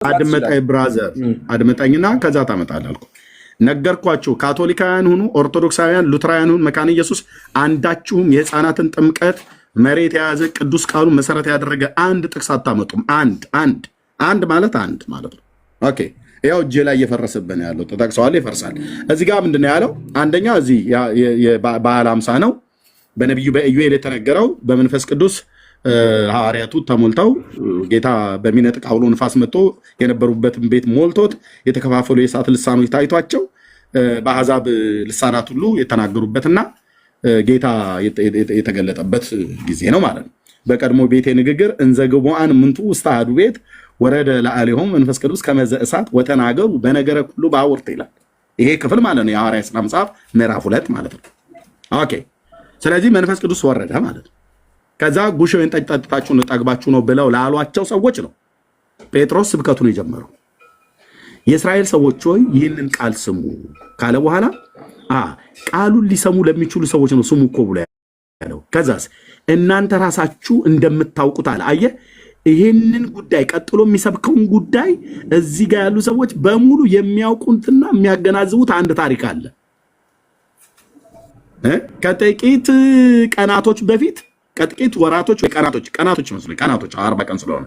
አድመጣይ ብራዘር አድመጣኝና ከዛ ታመጣለህ አልኩ። ነገርኳችሁ። ካቶሊካውያን ሁኑ፣ ኦርቶዶክሳውያን፣ ሉትራውያን ሁኑ፣ መካነ ኢየሱስ አንዳችሁም የህፃናትን ጥምቀት መሬት የያዘ ቅዱስ ቃሉን መሰረት ያደረገ አንድ ጥቅስ አታመጡም። አንድ ማለት ነው። ኦኬ ያው እጄ ላይ እየፈረሰብን ያለው ተጠቅሰዋል፣ ይፈርሳል። እዚህ ጋር ምንድን ነው ያለው? አንደኛ እዚህ በዓለ ሃምሳ ነው በነቢዩ በኢዩኤል የተነገረው በመንፈስ ቅዱስ ሐዋርያቱ ተሞልተው ጌታ በሚነጥቅ አውሎ ንፋስ መጥቶ የነበሩበትን ቤት ሞልቶት የተከፋፈሉ የእሳት ልሳኖች ታይቷቸው በአሕዛብ ልሳናት ሁሉ የተናገሩበትና ጌታ የተገለጠበት ጊዜ ነው ማለት ነው። በቀድሞ ቤቴ ንግግር እንዘግቦአን ምንቱ ውስተ አሐዱ ቤት ወረደ ለአሌሆም መንፈስ ቅዱስ ከመዘ እሳት ወተናገሩ በነገረ ሁሉ በአውርት ይላል። ይሄ ክፍል ማለት ነው የሐዋርያት ሥራ መጽሐፍ ምዕራፍ 2 ማለት ነው። ኦኬ ስለዚህ መንፈስ ቅዱስ ወረደ ማለት ነው። ከዛ ጉሽ ወይን ጠጅ ጠጥታችሁ ነው ጠግባችሁ ነው ብለው ላሏቸው ሰዎች ነው ጴጥሮስ ስብከቱን የጀመረው። የእስራኤል ሰዎች ሆይ ይህንን ቃል ስሙ ካለ በኋላ ቃሉን ሊሰሙ ለሚችሉ ሰዎች ነው ስሙ እኮ ብሎ ያለው። ከዛስ እናንተ ራሳችሁ እንደምታውቁት አለ። አየህ ይህንን ጉዳይ ቀጥሎ የሚሰብከውን ጉዳይ እዚህ ጋር ያሉ ሰዎች በሙሉ የሚያውቁትና የሚያገናዝቡት አንድ ታሪክ አለ። ከጥቂት ቀናቶች በፊት ከጥቂት ወራቶች ወይ ቀናቶች መስሎኝ ቀናቶች 40 ቀን ስለሆነ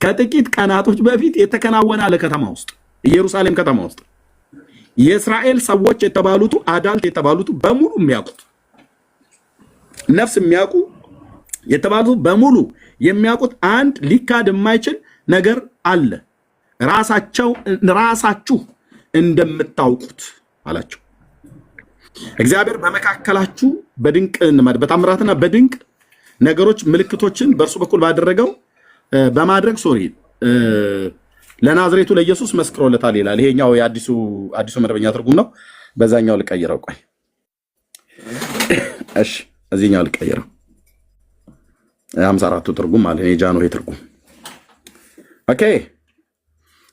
ከጥቂት ቀናቶች በፊት የተከናወነ አለ ከተማ ውስጥ ኢየሩሳሌም ከተማ ውስጥ የእስራኤል ሰዎች የተባሉት አዳልት የተባሉት በሙሉ የሚያውቁት ነፍስ የሚያውቁ የተባሉት በሙሉ የሚያውቁት አንድ ሊካድ የማይችል ነገር አለ። ራሳችሁ እንደምታውቁት አላቸው። እግዚአብሔር በመካከላችሁ በድንቅ በታምራትና በድንቅ ነገሮች ምልክቶችን በእርሱ በኩል ባደረገው በማድረግ ለናዝሬቱ ለኢየሱስ መስክሮለታል ይላል። ይሄኛው የአዲሱ መደበኛ ትርጉም ነው። በዛኛው ልቀይረው። ቆይ እሺ፣ እዚህኛው ልቀይረው። 54ቱ ትርጉም ማለት ነው የጃንሆይ ትርጉም። ኦኬ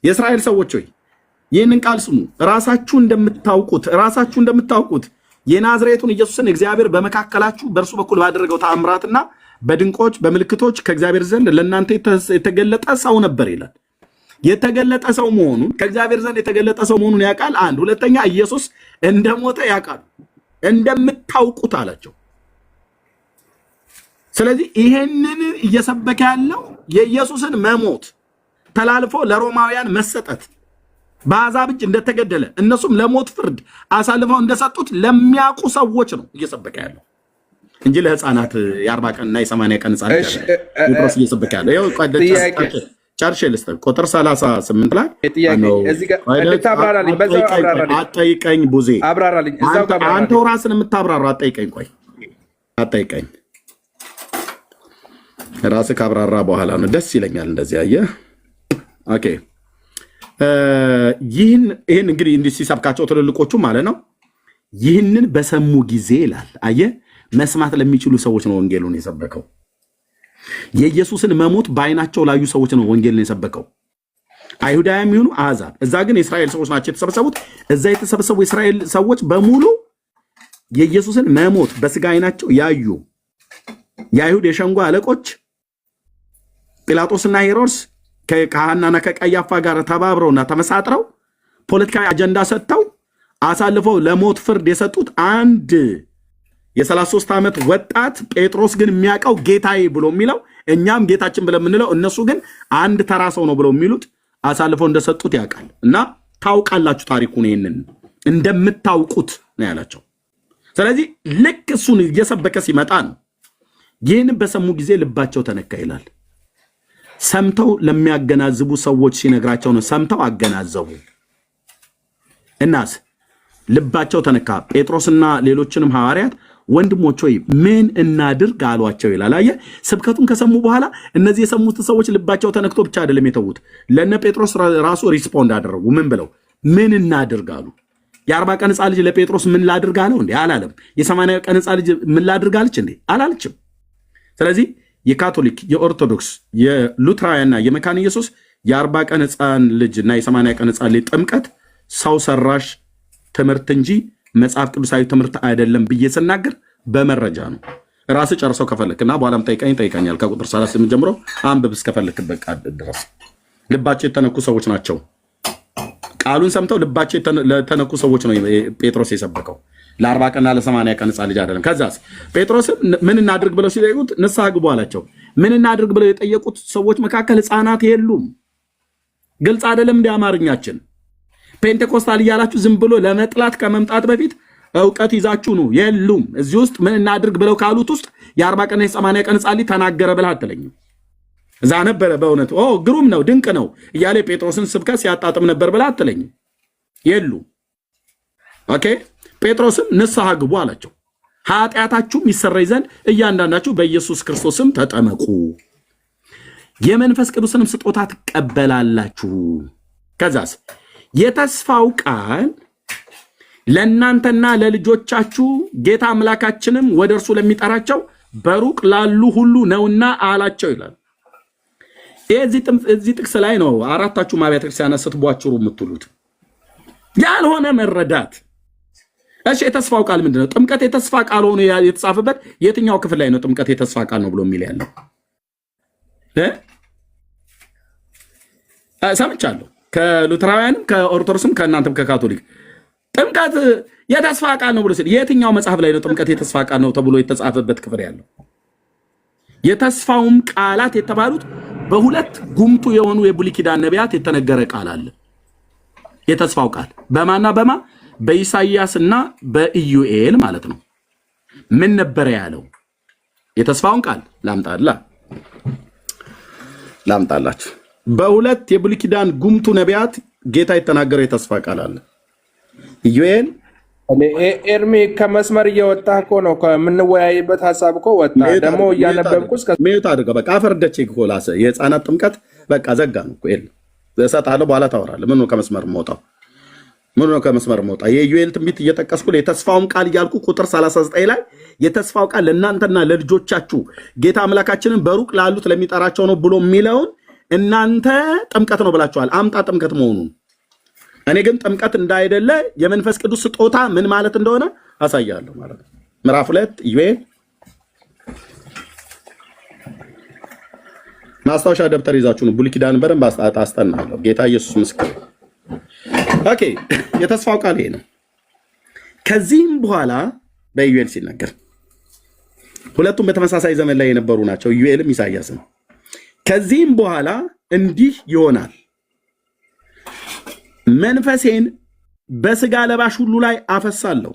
የእስራኤል ሰዎች ሆይ ይህንን ቃል ስሙ፣ ራሳችሁ እንደምታውቁት የናዝሬቱን ኢየሱስን እግዚአብሔር በመካከላችሁ በእርሱ በኩል ባደረገው ተአምራትና በድንቆች በምልክቶች ከእግዚአብሔር ዘንድ ለእናንተ የተገለጠ ሰው ነበር ይላል። የተገለጠ ሰው መሆኑን ከእግዚአብሔር ዘንድ የተገለጠ ሰው መሆኑን ያውቃል። አንድ ሁለተኛ ኢየሱስ እንደሞተ ያውቃል። እንደምታውቁት አላቸው። ስለዚህ ይሄንን እየሰበከ ያለው የኢየሱስን መሞት ተላልፎ ለሮማውያን መሰጠት በአሕዛብ እጅ እንደተገደለ እነሱም ለሞት ፍርድ አሳልፈው እንደሰጡት ለሚያውቁ ሰዎች ነው እየሰበከ ያለው እንጂ ለህፃናት የ40 ቀንና የ80 ቀን ህፃናት ጴጥሮስ እየሰበከ ያለው። ይኸው ጨርሼ ልስጥህ። ቁጥር 38 ላይ አጠይቀኝ ቡዜ አንተው ራስን የምታብራራው አጠይቀኝ። ቆይ አጠይቀኝ ራስህ ካብራራ በኋላ ነው ደስ ይለኛል። እንደዚህ አየህ። ኦኬ ይህን እንግዲህ እንዲህ ሲሰብካቸው ትልልቆቹ ማለት ነው። ይህንን በሰሙ ጊዜ ይላል። አየህ መስማት ለሚችሉ ሰዎች ነው ወንጌሉን የሰበከው። የኢየሱስን መሞት በአይናቸው ላዩ ሰዎች ነው ወንጌልን የሰበከው፣ አይሁዳውያን የሚሆኑ አሕዛብ። እዛ ግን የእስራኤል ሰዎች ናቸው የተሰበሰቡት። እዛ የተሰበሰቡ የእስራኤል ሰዎች በሙሉ የኢየሱስን መሞት በስጋ አይናቸው ያዩ የአይሁድ የሸንጎ አለቆች ጲላጦስና ሄሮድስ ከሐናና ከቀያፋ ጋር ተባብረውና ተመሳጥረው ፖለቲካዊ አጀንዳ ሰጥተው አሳልፈው ለሞት ፍርድ የሰጡት አንድ የ33 ዓመት ወጣት ጴጥሮስ ግን የሚያውቀው ጌታዬ ብሎ የሚለው እኛም ጌታችን ብለን የምንለው እነሱ ግን አንድ ተራ ሰው ነው ብለው የሚሉት አሳልፈው እንደሰጡት ያውቃል። እና ታውቃላችሁ ታሪኩን ይሄንን እንደምታውቁት ነው ያላቸው። ስለዚህ ልክ እሱን እየሰበከ ሲመጣ ነው ይህን በሰሙ ጊዜ ልባቸው ተነካ ይላል። ሰምተው ለሚያገናዝቡ ሰዎች ሲነግራቸው ነው ሰምተው አገናዘቡ። እናስ ልባቸው ተነካ። ጴጥሮስና ሌሎችንም ሐዋርያት ወንድሞች ሆይ ምን እናድርግ አሏቸው ይላል። አየህ ስብከቱን ከሰሙ በኋላ እነዚህ የሰሙት ሰዎች ልባቸው ተነክቶ ብቻ አይደለም የተዉት፣ ለነ ጴጥሮስ ራሱ ሪስፖንድ አደረጉ። ምን ብለው ምን እናድርግ አሉ። የ40 ቀን ሕፃን ልጅ ለጴጥሮስ ምን ላድርግ አለው እንዴ? አላለም። የ80 ቀን ሕፃን ልጅ ምን ላድርግ አለች እንዴ? አላለችም። ስለዚህ የካቶሊክ የኦርቶዶክስ የሉትራውያንና የመካነ ኢየሱስ የ40 ቀን ሕፃን ልጅ እና የ80 ቀን ሕፃን ልጅ ጥምቀት ሰው ሰራሽ ትምህርት እንጂ መጽሐፍ ቅዱሳዊ ትምህርት አይደለም ብዬ ስናገር በመረጃ ነው። ራስህ ጨርሰው ከፈለክና በኋላም ጠይቀኛል። ከቁጥር 38 ጀምሮ አንብብ እስከፈለክበት ቃል ድረስ ልባቸው የተነኩ ሰዎች ናቸው። ቃሉን ሰምተው ልባቸው የተነኩ ሰዎች ነው ጴጥሮስ የሰበከው። ለ40 ቀንና ለ80 ቀን ሕፃን ልጅ አይደለም። ከዛስ ጴጥሮስም ምን እናድርግ ብለው ሲጠይቁት ንስሐ ግቡ አላቸው። ምን እናድርግ ብለው የጠየቁት ሰዎች መካከል ሕፃናት የሉም። ግልጽ አይደለም እንደ አማርኛችን። ፔንቴኮስታል እያላችሁ ዝም ብሎ ለመጥላት ከመምጣት በፊት እውቀት ይዛችሁ ነው። የሉም እዚህ ውስጥ ምን እናድርግ ብለው ካሉት ውስጥ የ40 ቀንና የ80 ቀን ሕፃን ልጅ ተናገረ ብለህ አትለኝም። እዛ ነበረ በእውነት ግሩም ነው ድንቅ ነው እያለ ጴጥሮስን ስብከት ሲያጣጥም ነበር ብለህ አትለኝም። የሉ ኦኬ። ጴጥሮስም ንስሐ ግቡ አላቸው። ኃጢአታችሁም ይሰረይ ዘንድ እያንዳንዳችሁ በኢየሱስ ክርስቶስም ተጠመቁ፣ የመንፈስ ቅዱስንም ስጦታ ትቀበላላችሁ። ከዛስ የተስፋው ቃል ለእናንተና ለልጆቻችሁ ጌታ አምላካችንም ወደ እርሱ ለሚጠራቸው በሩቅ ላሉ ሁሉ ነውና አላቸው ይላል። እዚህ ጥቅስ ላይ ነው አራታችሁ አብያተ ክርስቲያናት ስትቧጭሩ የምትሉት ያልሆነ መረዳት። እሺ የተስፋው ቃል ምንድነው? ጥምቀት የተስፋ ቃል ሆኖ የተጻፈበት የትኛው ክፍል ላይ ነው ጥምቀት የተስፋ ቃል ነው ብሎ የሚል ያለው? ሰምቻለሁ ከሉትራውያንም ከኦርቶዶክስም ከእናንተም ከካቶሊክ ጥምቀት የተስፋ ቃል ነው ብሎ ሲል የትኛው መጽሐፍ ላይ ነው ጥምቀት የተስፋ ቃል ነው ተብሎ የተጻፈበት ክፍል ያለው? የተስፋውም ቃላት የተባሉት በሁለት ጉምቱ የሆኑ የብሉይ ኪዳን ነቢያት የተነገረ ቃል አለ። የተስፋው ቃል በማና በማ በኢሳይያስና በኢዩኤል ማለት ነው። ምን ነበረ ያለው? የተስፋውን ቃል ላምጣላችሁ። በሁለት የብሉይ ኪዳን ጉምቱ ነቢያት ጌታ የተናገረው የተስፋ ቃል አለ። ኢዩኤል ኤርሚ ከመስመር እየወጣ እኮ ነው ከምንወያይበት ሀሳብ እኮ ወጣ። ደግሞ እያነበብኩ ሜት አድርገው በቃ አፈርደቼ እኮ ላሰ የህፃናት ጥምቀት በቃ ዘጋ ነው እኮ የለም እሰጥሃለሁ በኋላ ታወራለህ። ምን ነው ከመስመር መውጣው? ምን ነው ከመስመር መውጣ? የኢዩኤል ትንቢት እየጠቀስኩ የተስፋውም ቃል እያልኩ ቁጥር 39 ላይ የተስፋው ቃል ለእናንተና ለልጆቻችሁ ጌታ አምላካችንን በሩቅ ላሉት ለሚጠራቸው ነው ብሎ የሚለውን እናንተ ጥምቀት ነው ብላችኋል። አምጣ ጥምቀት መሆኑን። እኔ ግን ጥምቀት እንዳይደለ የመንፈስ ቅዱስ ስጦታ ምን ማለት እንደሆነ አሳያለሁ ማለት ነው። ምዕራፍ 2 ኢዩኤል ማስታወሻ ደብተር ይዛችሁ ነው ብሉይ ኪዳን በደንብ አስጠናለሁ። ጌታ ኢየሱስ ምስክር። ኦኬ የተስፋው ቃል ይሄ ነው። ከዚህም በኋላ በኢዩኤል ሲናገር ሁለቱም በተመሳሳይ ዘመን ላይ የነበሩ ናቸው፣ ኢዩኤልም ኢሳይያስም። ከዚህም በኋላ እንዲህ ይሆናል፣ መንፈሴን በስጋ ለባሽ ሁሉ ላይ አፈሳለሁ፣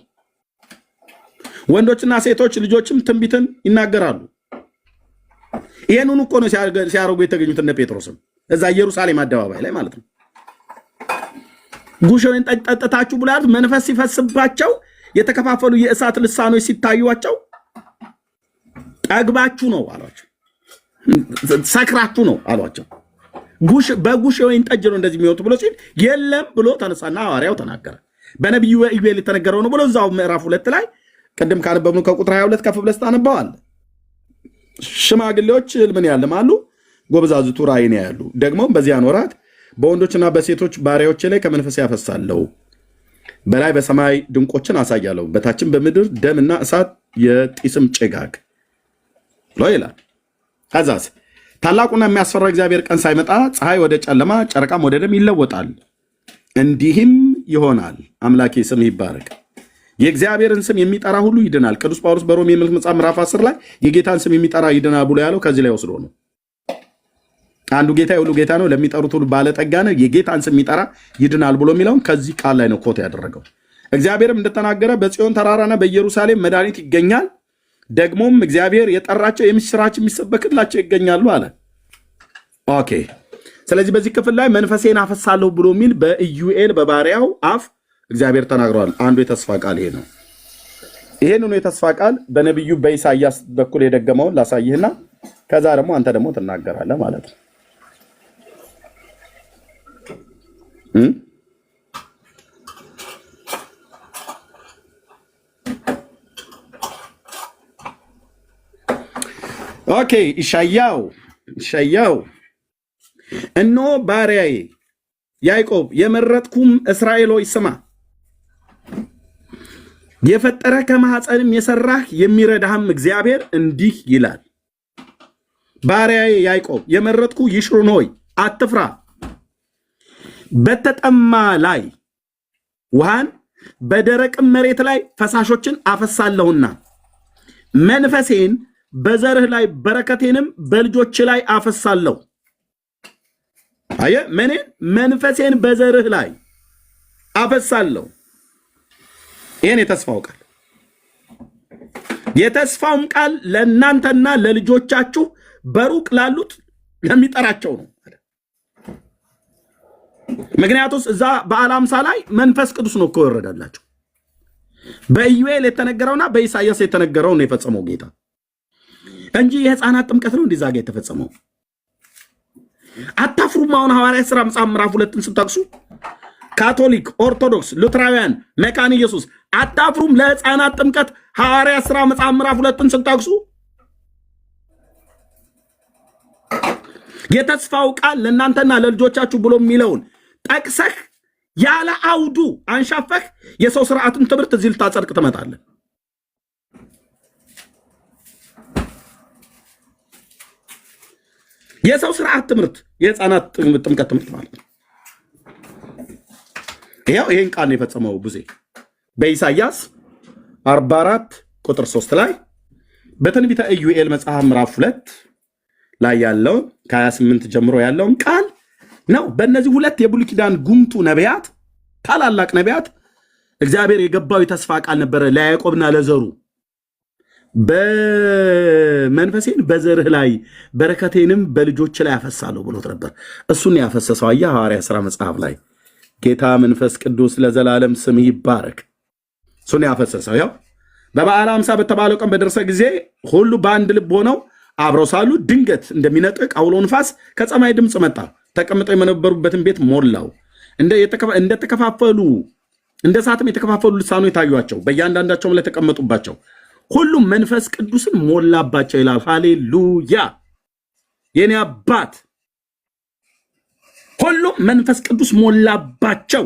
ወንዶችና ሴቶች ልጆችም ትንቢትን ይናገራሉ። ይሄንን እኮ ነው ሲያረጉ የተገኙት እነ ጴጥሮስም እዛ ኢየሩሳሌም አደባባይ ላይ ማለት ነው። ጉሽ ወይን ጠጥታችሁ ብላት መንፈስ ሲፈስባቸው የተከፋፈሉ የእሳት ልሳኖች ሲታዩዋቸው ጠግባችሁ ነው አሏቸው፣ ሰክራችሁ ነው አሏቸው። በጉሽ ወይን ጠጅ ነው እንደዚህ የሚወጡ ብሎ ሲል የለም ብሎ ተነሳና ሐዋርያው ተናገረ። በነቢዩ ኢዩኤል የተነገረው ነው ብሎ እዛው ምዕራፍ 2 ላይ ቅድም ካነበብነው ከቁጥር 22 ከፍ ብለህ ታነበዋለህ። ሽማግሌዎች ሕልምን ያልማሉ፣ ጎበዛዝቱ ራእይን ያያሉ። ደግሞም በዚያን ወራት በወንዶችና በሴቶች ባሪያዎቼ ላይ ከመንፈስ ያፈሳለሁ፣ በላይ በሰማይ ድንቆችን አሳያለሁ፣ በታችም በምድር ደምና እሳት የጢስም ጭጋግ ነው ይላል። ከዛስ ታላቁና የሚያስፈራ እግዚአብሔር ቀን ሳይመጣ ፀሐይ ወደ ጨለማ ጨረቃም ወደ ደም ይለወጣል። እንዲህም ይሆናል፣ አምላኬ ስም ይባረክ፣ የእግዚአብሔርን ስም የሚጠራ ሁሉ ይድናል። ቅዱስ ጳውሎስ በሮሜ መልእክት መጽሐፍ ምዕራፍ 10 ላይ የጌታን ስም የሚጠራ ይድናል ብሎ ያለው ከዚህ ላይ ወስዶ ነው። አንዱ ጌታ የሁሉ ጌታ ነው፣ ለሚጠሩት ሁሉ ባለጠጋ ነው፣ የጌታን ስም የሚጠራ ይድናል ብሎ የሚለውን ከዚህ ቃል ላይ ነው ኮት ያደረገው። እግዚአብሔርም እንደተናገረ በጽዮን ተራራና በኢየሩሳሌም መድኃኒት ይገኛል፣ ደግሞም እግዚአብሔር የጠራቸው የምስራች የሚሰበክላቸው ይገኛሉ አለ። ኦኬ። ስለዚህ በዚህ ክፍል ላይ መንፈሴን አፈሳለሁ ብሎ የሚል በኢዩኤል በባሪያው አፍ እግዚአብሔር ተናግሯል። አንዱ የተስፋ ቃል ይሄ ነው። ይሄንኑ የተስፋ ቃል በነቢዩ በኢሳይያስ በኩል የደገመውን ላሳይህና ከዛ ደግሞ አንተ ደግሞ ትናገራለህ ማለት ነው። ኦኬ። ኢሳይያው እነሆ ባሪያዬ ያዕቆብ የመረጥኩም እስራኤል ሆይ ስማ፣ የፈጠረ ከማኅፀንም የሰራህ የሚረዳህም እግዚአብሔር እንዲህ ይላል። ባሪያዬ ያዕቆብ የመረጥኩ ይሽሩን ሆይ አትፍራ፣ በተጠማ ላይ ውሃን በደረቅም መሬት ላይ ፈሳሾችን አፈሳለሁና መንፈሴን በዘርህ ላይ በረከቴንም በልጆች ላይ አፈሳለሁ። አየህ፣ መንፈሴን በዘርህ ላይ አፈሳለሁ። ይህን የተስፋው ቃል የተስፋውም ቃል ለእናንተና ለልጆቻችሁ በሩቅ ላሉት ለሚጠራቸው ነው። ምክንያቱም እዛ በዓለ ሃምሳ ላይ መንፈስ ቅዱስ ነው እኮ ይወረዳላቸው። በኢዩኤል የተነገረውና በኢሳያስ የተነገረው ነው የፈጸመው ጌታ እንጂ የህፃናት ጥምቀት ነው እንዲዛ ጋር የተፈጸመው። አታፍሩም? አሁን ሐዋርያት ሥራ ምዕራፍ 2ን ስታቅሱ ካቶሊክ፣ ኦርቶዶክስ፣ ሉትራውያን፣ መካነ ኢየሱስ አታፍሩም? ለህፃናት ጥምቀት ሐዋርያት ሥራ ምዕራፍ 2ን ስታቅሱ የተስፋው ቃል ለእናንተና ለልጆቻችሁ ብሎ የሚለውን ጠቅሰህ ያለ አውዱ አንሻፈህ የሰው ስርዓትን ትምህርት እዚህ ልታጸድቅ ትመጣለህ። የሰው ስርዓት ትምህርት የህፃናት ጥምቀት ትምህርት ማለት ነው። ይሄን ቃል ነው የፈጸመው ቡዜ በኢሳያስ 44 ቁጥር 3 ላይ በትንቢተ ኢዩኤል መጽሐፍ ምዕራፍ 2 ላይ ያለውን ከ28 ጀምሮ ያለውን ቃል ነው። በእነዚህ ሁለት የብሉይ ኪዳን ጉምቱ ነቢያት፣ ታላላቅ ነቢያት እግዚአብሔር የገባው የተስፋ ቃል ነበረ ለያዕቆብና ለዘሩ። በመንፈሴን በዘርህ ላይ በረከቴንም በልጆች ላይ ያፈሳለሁ ብሎት ነበር። እሱን ያፈሰሰው አየህ ሐዋርያት ሥራ መጽሐፍ ላይ ጌታ መንፈስ ቅዱስ ለዘላለም ስም ይባረክ። እሱን ያፈሰሰው ያው በበዓለ ሃምሳ በተባለው ቀን በደረሰ ጊዜ ሁሉ በአንድ ልብ ሆነው አብረው ሳሉ ድንገት እንደሚነጥቅ አውሎ ንፋስ ከሰማይ ድምፅ መጣ፣ ተቀምጠው የነበሩበትን ቤት ሞላው። እንደተከፋፈሉ እንደ እሳትም የተከፋፈሉ ልሳኖች ታዩአቸው፣ በእያንዳንዳቸውም ላይ ተቀመጡባቸው። ሁሉም መንፈስ ቅዱስን ሞላባቸው ይላል። ሃሌሉያ! የኔ አባት ሁሉም መንፈስ ቅዱስ ሞላባቸው።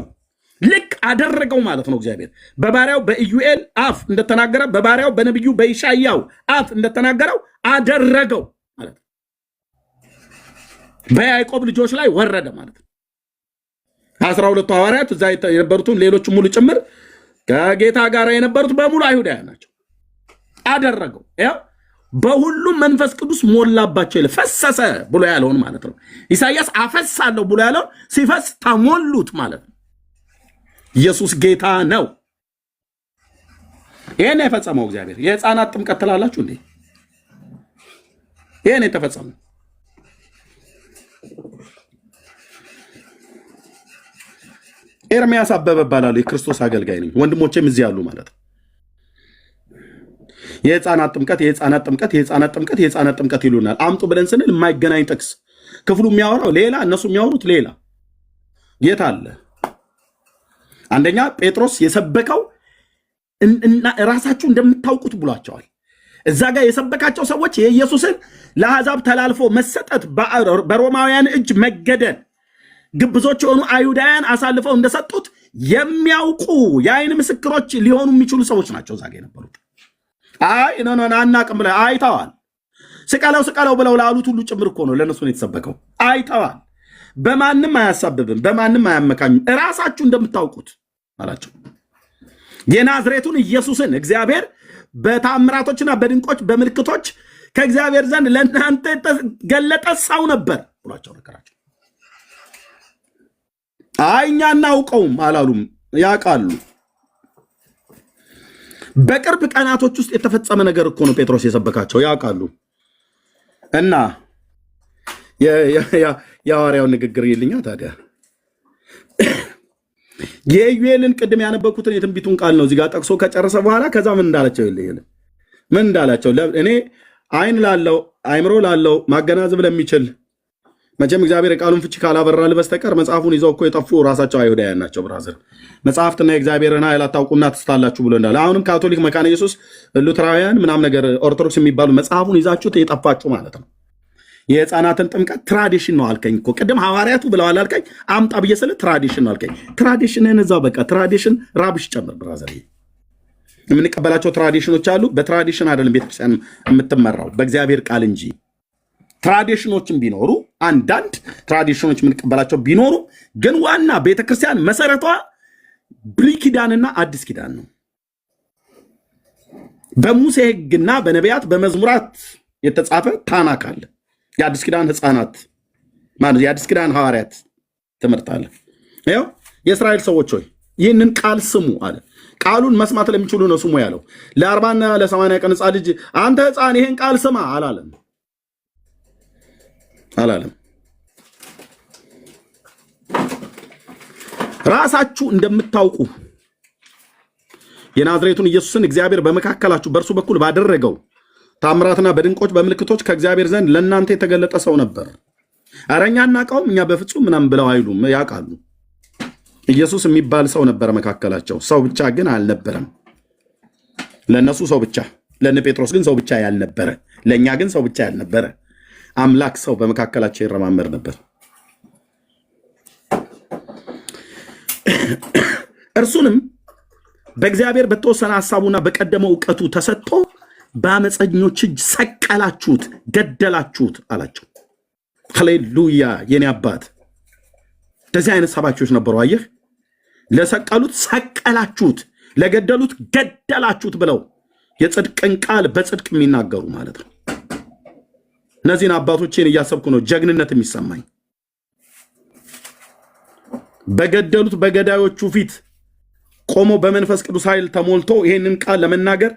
ልክ አደረገው ማለት ነው። እግዚአብሔር በባሪያው በኢዩኤል አፍ እንደተናገረ በባሪያው በነቢዩ በኢሻያው አፍ እንደተናገረው አደረገው ማለት ነው። በያዕቆብ ልጆች ላይ ወረደ ማለት ነው። 12ቱ ሐዋርያት እዛ የነበሩትን ሌሎች ሙሉ ጭምር ከጌታ ጋር የነበሩት በሙሉ አይሁዳውያን ናቸው። አደረገው ያው በሁሉም መንፈስ ቅዱስ ሞላባቸው ይላል። ፈሰሰ ብሎ ያለውን ማለት ነው። ኢሳያስ አፈሳለሁ ብሎ ያለውን ሲፈስ ተሞሉት ማለት ነው። ኢየሱስ ጌታ ነው። ይሄን የፈጸመው እግዚአብሔር። የህፃናት ጥምቀት ትላላችሁ እንዴ? ይሄን የተፈጸመው ኤርሚያስ አበበ እባላለሁ። የክርስቶስ አገልጋይ ነኝ። ወንድሞቼም እዚህ ያሉ ማለት ነው። የህፃናት ጥምቀት የህፃናት ጥምቀት የህፃናት ጥምቀት የህፃናት ጥምቀት ይሉናል። አምጡ ብለን ስንል የማይገናኝ ጥቅስ፣ ክፍሉ የሚያወራው ሌላ፣ እነሱ የሚያወሩት ሌላ። የት አለ? አንደኛ ጴጥሮስ የሰበከው ራሳችሁ እንደምታውቁት ብሏቸዋል። እዛ ጋር የሰበካቸው ሰዎች የኢየሱስን ለአሕዛብ ተላልፎ መሰጠት፣ በሮማውያን እጅ መገደል፣ ግብዞች የሆኑ አይሁዳውያን አሳልፈው እንደሰጡት የሚያውቁ የአይን ምስክሮች ሊሆኑ የሚችሉ ሰዎች ናቸው እዛ ጋር የነበሩት። አይ አናቅም ብለው አይተዋል። ስቀለው ብለው ላሉት ሁሉ ጭምር እኮ ነው ለእነሱ ነው የተሰበከው። አይተዋል። በማንም አያሳብብም፣ በማንም አያመካኝም፣ እራሳችሁ እንደምታውቁት አላቸው። የናዝሬቱን ኢየሱስን እግዚአብሔር በታምራቶችና በድንቆች በምልክቶች ከእግዚአብሔር ዘንድ ለእናንተ የተገለጠ ሰው ነበር ብሏቸው ነገራቸው። አይ እኛ እናውቀውም አላሉም፣ ያውቃሉ። በቅርብ ቀናቶች ውስጥ የተፈጸመ ነገር እኮ ነው ጴጥሮስ የሰበካቸው፣ ያውቃሉ። እና የሐዋርያውን ንግግር ይልኛ ታዲያ የኢዩኤልን ቅድም ያነበብኩትን የትንቢቱን ቃል ነው እዚጋ ጠቅሶ ከጨረሰ በኋላ ከዛ ምን እንዳላቸው ምን እንዳላቸው እኔ አይን ላለው አይምሮ ላለው ማገናዘብ ለሚችል መቼም እግዚአብሔር የቃሉን ፍቺ ካላበራል በስተቀር መጽሐፉን ይዘው እኮ የጠፉ ራሳቸው አይሁዳውያን ናቸው። ብራዘር መጽሐፍትና የእግዚአብሔርን ኃይል አታውቁና ትስታላችሁ ብሎ እንዳለ አሁንም ካቶሊክ፣ መካነ ኢየሱስ፣ ሉትራውያን ምናምን ነገር ኦርቶዶክስ የሚባሉ መጽሐፉን ይዛችሁት የጠፋችሁ ማለት ነው። የህፃናትን ጥምቀት ትራዲሽን ነው አልከኝ እኮ ቅድም ሐዋርያቱ ብለዋል አልከኝ። አምጣ ብዬ ስለ ትራዲሽን ነው አልከኝ። ትራዲሽንን እዛው በቃ ትራዲሽን ራብሽ ጨምር ብራዘር። የምንቀበላቸው ትራዲሽኖች አሉ። በትራዲሽን አይደለም ቤተክርስቲያን የምትመራው በእግዚአብሔር ቃል እንጂ ትራዲሽኖችን ቢኖሩ አንዳንድ ትራዲሽኖች የምንቀበላቸው ቢኖሩ ግን ዋና ቤተክርስቲያን መሰረቷ ብሉይ ኪዳንና አዲስ ኪዳን ነው። በሙሴ ሕግና በነቢያት በመዝሙራት የተጻፈ ታናክ አለ። የአዲስ ኪዳን ሕፃናት ማለት የአዲስ ኪዳን ሐዋርያት ትምህርት አለ። ይኸው የእስራኤል ሰዎች ሆይ ይህንን ቃል ስሙ አለ። ቃሉን መስማት ለሚችሉ ነው ስሙ ያለው። ለ40ና ለ80 ቀን ሕፃን ልጅ አንተ ሕፃን ይህን ቃል ስማ አላለም። ራሳችሁ እንደምታውቁ የናዝሬቱን ኢየሱስን እግዚአብሔር በመካከላችሁ በእርሱ በኩል ባደረገው ታምራትና በድንቆች በምልክቶች ከእግዚአብሔር ዘንድ ለእናንተ የተገለጠ ሰው ነበር። ኧረ እኛ አናውቀውም እኛ በፍጹም ምናምን ብለው አይሉም፣ ያውቃሉ። ኢየሱስ የሚባል ሰው ነበረ መካከላቸው። ሰው ብቻ ግን አልነበረም። ለእነሱ ሰው ብቻ፣ ለእነ ጴጥሮስ ግን ሰው ብቻ ያልነበረ፣ ለእኛ ግን ሰው ብቻ ያልነበረ አምላክ ሰው በመካከላቸው ይረማመር ነበር። እርሱንም በእግዚአብሔር በተወሰነ ሐሳቡና በቀደመው እውቀቱ ተሰጥቶ በአመፀኞች እጅ ሰቀላችሁት፣ ገደላችሁት አላቸው። ሃሌሉያ! የኔ አባት እንደዚህ አይነት ሰባኪዎች ነበሩ። አየህ፣ ለሰቀሉት ሰቀላችሁት፣ ለገደሉት ገደላችሁት ብለው የጽድቅን ቃል በጽድቅ የሚናገሩ ማለት ነው። እነዚህን አባቶቼን እያሰብኩ ነው ጀግንነት የሚሰማኝ። በገደሉት በገዳዮቹ ፊት ቆሞ በመንፈስ ቅዱስ ኃይል ተሞልቶ ይህንን ቃል ለመናገር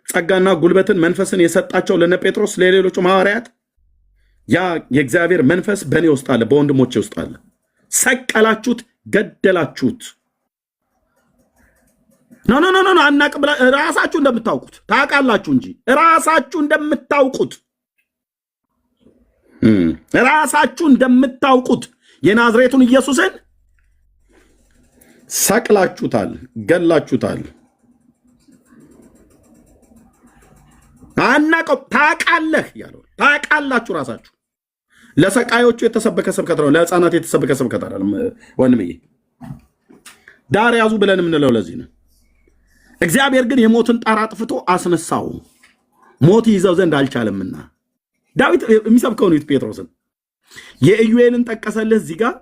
ጸጋና ጉልበትን መንፈስን የሰጣቸው ለነ ጴጥሮስ ለሌሎቹም ሐዋርያት ያ የእግዚአብሔር መንፈስ በእኔ ውስጥ አለ፣ በወንድሞቼ ውስጥ አለ። ሰቀላችሁት፣ ገደላችሁት። ኖ አናቅም። ራሳችሁ እንደምታውቁት ታውቃላችሁ እንጂ ራሳችሁ እንደምታውቁት የናዝሬቱን ኢየሱስን ሰቅላችሁታል፣ ገላችሁታል። አናቀው ታውቃለህ ያለው ታውቃላችሁ። ራሳችሁ ለሰቃዮቹ የተሰበከ ስብከት ነው፣ ለሕፃናት የተሰበከ ስብከት አይደለም። ወንድምዬ ዳር ያዙ ብለን የምንለው ለዚህ ነው። እግዚአብሔር ግን የሞትን ጣር አጥፍቶ አስነሳው፣ ሞት ይዘው ዘንድ አልቻለምና። ዳዊት የሚሰብከው ነው ጴጥሮስን። የኢዩኤልን ጠቀሰልህ እዚህ ጋር